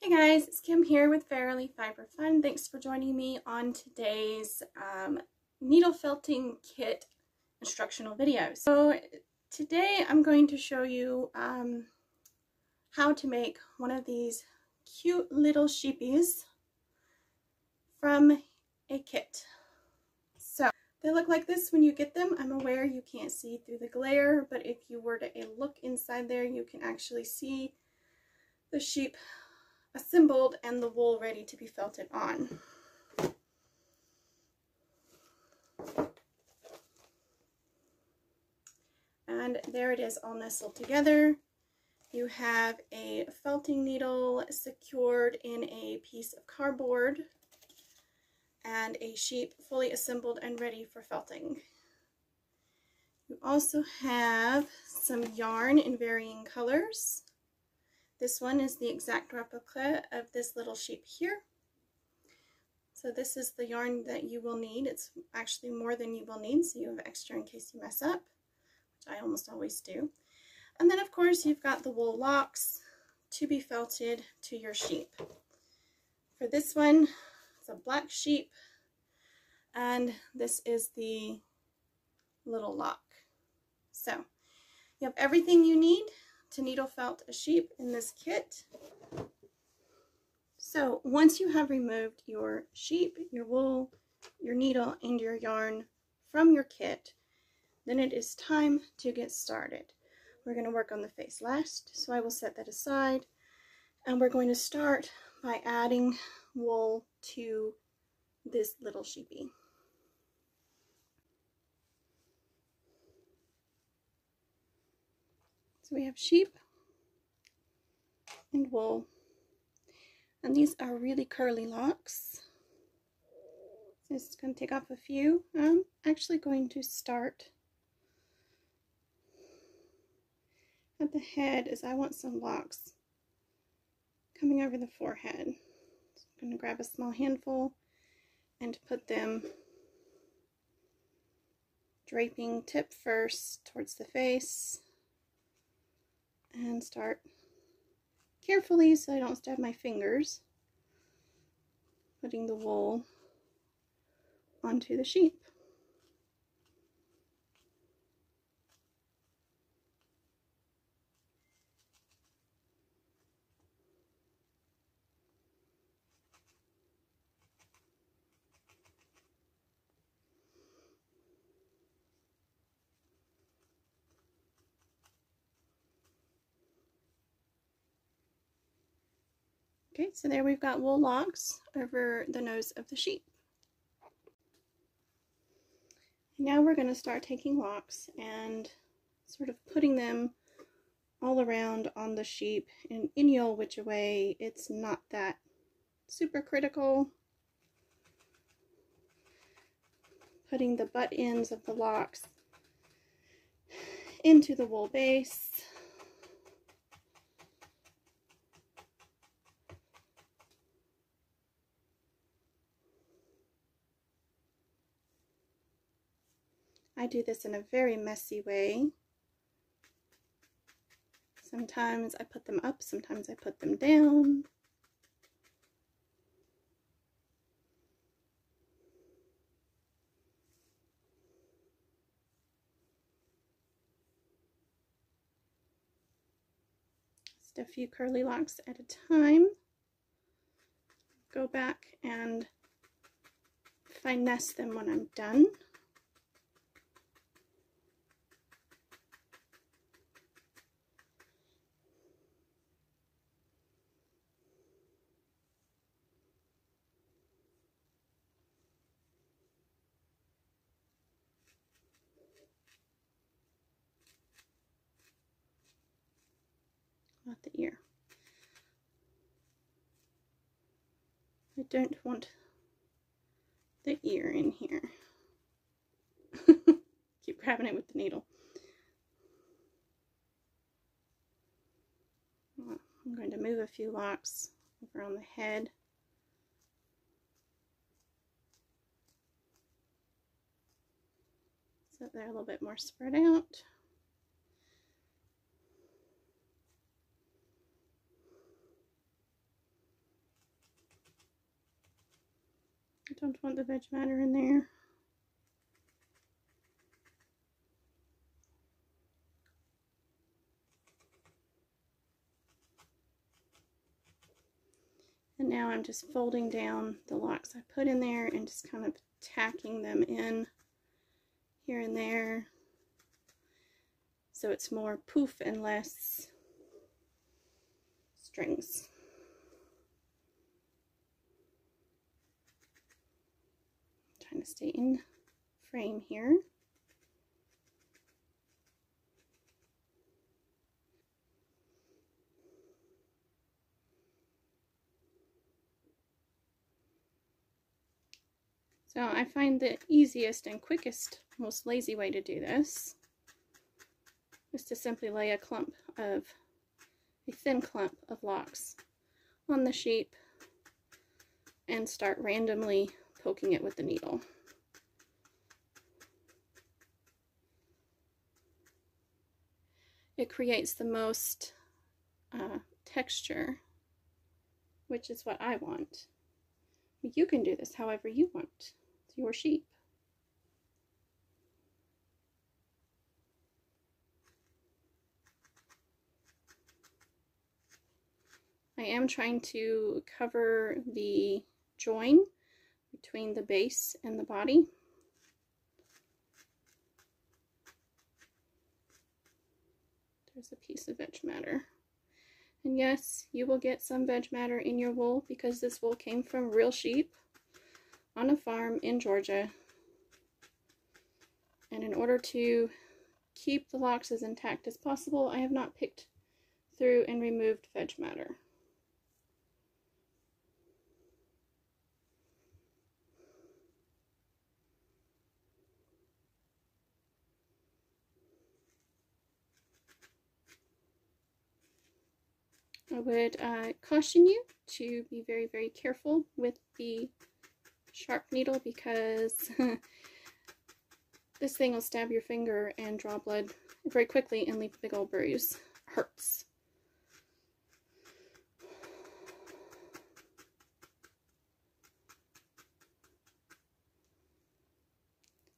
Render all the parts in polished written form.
Hey guys, it's Kim here with Fairily Fiber Fun. Thanks for joining me on today's needle felting kit instructional video. So today I'm going to show you how to make one of these cute little sheepies from a kit. So they look like this when you get them. I'm aware you can't see through the glare, but if you were to look inside there, you can actually see the sheep assembled and the wool ready to be felted on. And there it is all nestled together. You have a felting needle secured in a piece of cardboard and a sheep fully assembled and ready for felting. You also have some yarn in varying colors. This one is the exact replica of this little sheep here. So this is the yarn that you will need. It's actually more than you will need, so you have extra in case you mess up, which I almost always do. And then of course you've got the wool locks to be felted to your sheep. For this one, it's a black sheep, and this is the little lock. So you have everything you need to needle felt a sheep in this kit. So once you have removed your sheep, your wool, your needle, and your yarn from your kit, then it is time to get started. We're going to work on the face last, so I will set that aside, and we're going to start by adding wool to this little sheepy. So we have sheep and wool, and these are really curly locks. So this is going to take off a few. I'm actually going to start at the head, as I want some locks coming over the forehead. So I'm going to grab a small handful and put them draping tip first towards the face, and start carefully so I don't stab my fingers, putting the wool onto the sheep. Okay, so there we've got wool locks over the nose of the sheep. Now we're going to start taking locks and sort of putting them all around on the sheep in any old which way. It's not that super critical. Putting the butt ends of the locks into the wool base. I do this in a very messy way. Sometimes I put them up, sometimes I put them down. Just a few curly locks at a time. Go back and finesse them when I'm done. Not the ear. I don't want the ear in here. Keep grabbing it with the needle. I'm going to move a few locks over on the head. So they're a little bit more spread out. don't want the veg matter in there. And now I'm just folding down the locks I put in there and just kind of tacking them in here and there, so it's more poof and less strings. I'm trying to stay in frame here. So I find the easiest and quickest, most lazy way to do this is to simply lay a thin clump of locks on the sheep and start randomly poking it with the needle. It creates the most texture, which is what I want. You can do this however you want. It's your sheep. I am trying to cover the join between the base and the body. There's a piece of veg matter. And yes, you will get some veg matter in your wool because this wool came from real sheep on a farm in Georgia. And in order to keep the locks as intact as possible, I have not picked through and removed veg matter. I would caution you to be very, very careful with the sharp needle because this thing will stab your finger and draw blood very quickly and leave a big old bruise. Hurts.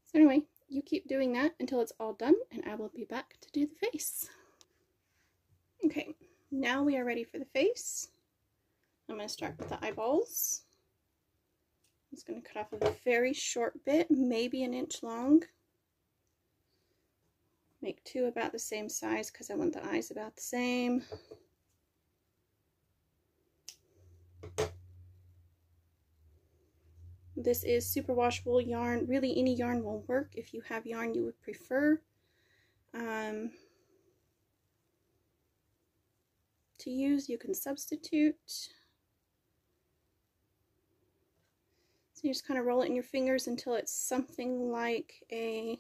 So anyway, you keep doing that until it's all done and I will be back to do the face. Okay. Now we are ready for the face. I'm going to start with the eyeballs. I'm just going to cut off a very short bit, maybe an inch long. Make two about the same size because I want the eyes about the same. This is super washable yarn. Really, any yarn will work if you have yarn you would prefer to use. You can substitute. So you just kind of roll it in your fingers until it's something like a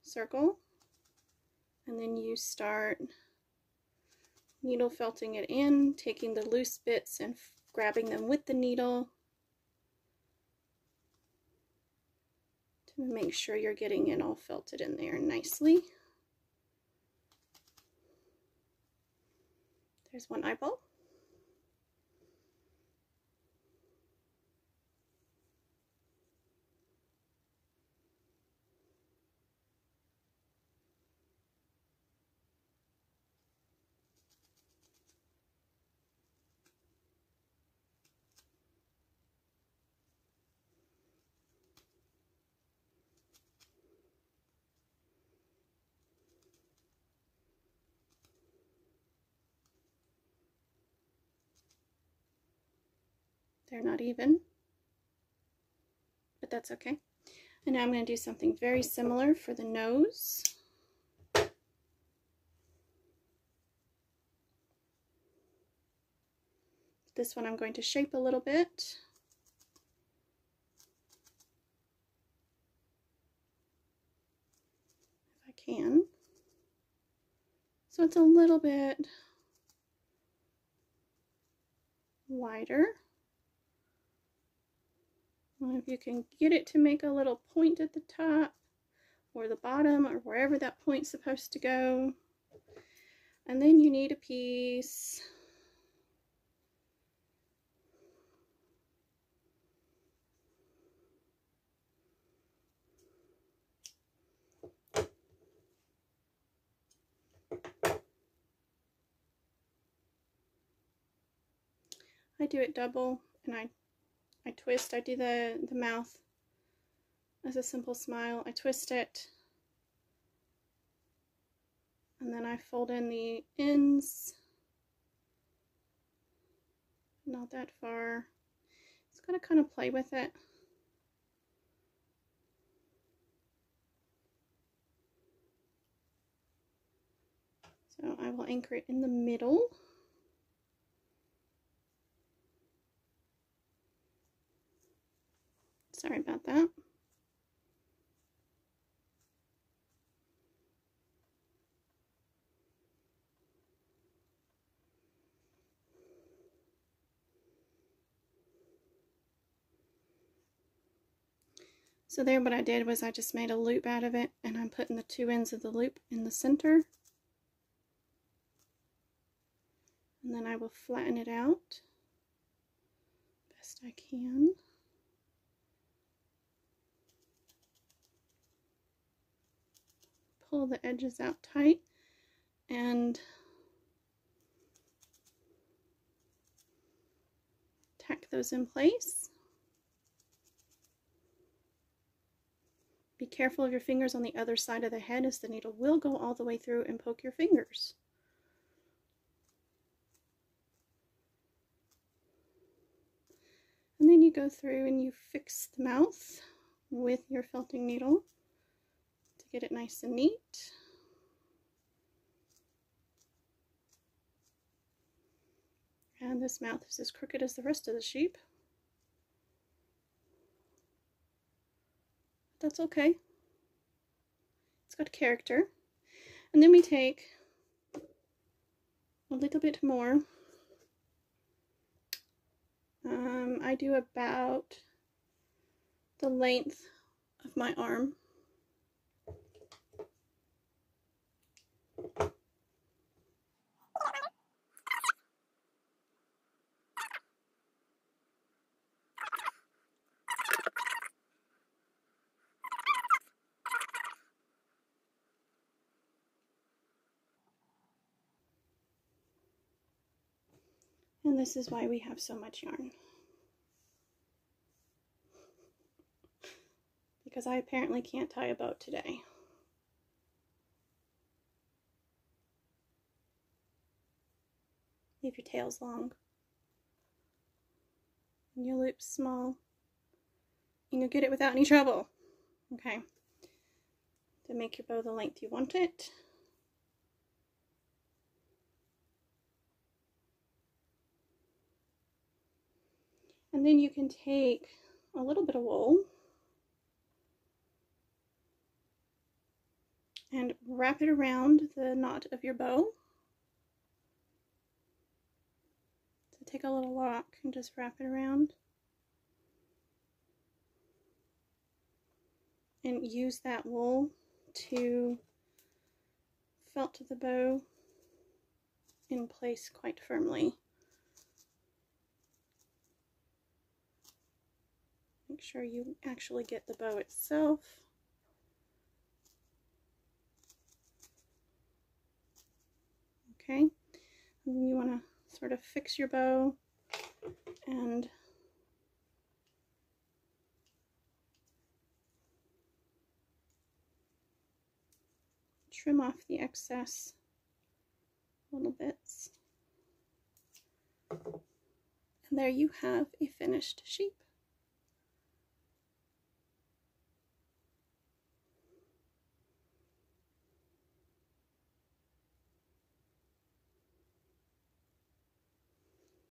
circle, and then you start needle felting it in, taking the loose bits and grabbing them with the needle to make sure you're getting it all felted in there nicely. There's one eyeball. They're not even, but that's okay. And now I'm going to do something very similar for the nose. This one I'm going to shape a little bit. If I can. So it's a little bit wider. And if you can get it to make a little point at the top or the bottom or wherever that point's supposed to go. And then you need a piece I do it double, and I twist. I do the mouth as a simple smile. I twist it, and then I fold in the ends. Not that far. Just gotta kind of play with it. So I will anchor it in the middle. Sorry about that. So there, what I did was I just made a loop out of it, and I'm putting the two ends of the loop in the center. And then I will flatten it out best I can. Pull the edges out tight and tack those in place. Be careful of your fingers on the other side of the head, as the needle will go all the way through and poke your fingers. And then you go through and you fix the mouth with your felting needle to get it nice and neat. And this mouth is as crooked as the rest of the sheep. That's okay. It's got character. And then we take a little bit more. I do about the length of my arm. And this is why we have so much yarn. Because I apparently can't tie a bow today. Leave your tails long and your loops small, and you'll get it without any trouble. Okay, to make your bow the length you want it. And then you can take a little bit of wool and wrap it around the knot of your bow. So take a little lock and just wrap it around. And use that wool to felt the bow in place quite firmly. Make sure you actually get the bow itself. Okay, and then you want to sort of fix your bow and trim off the excess little bits. And there you have a finished sheep.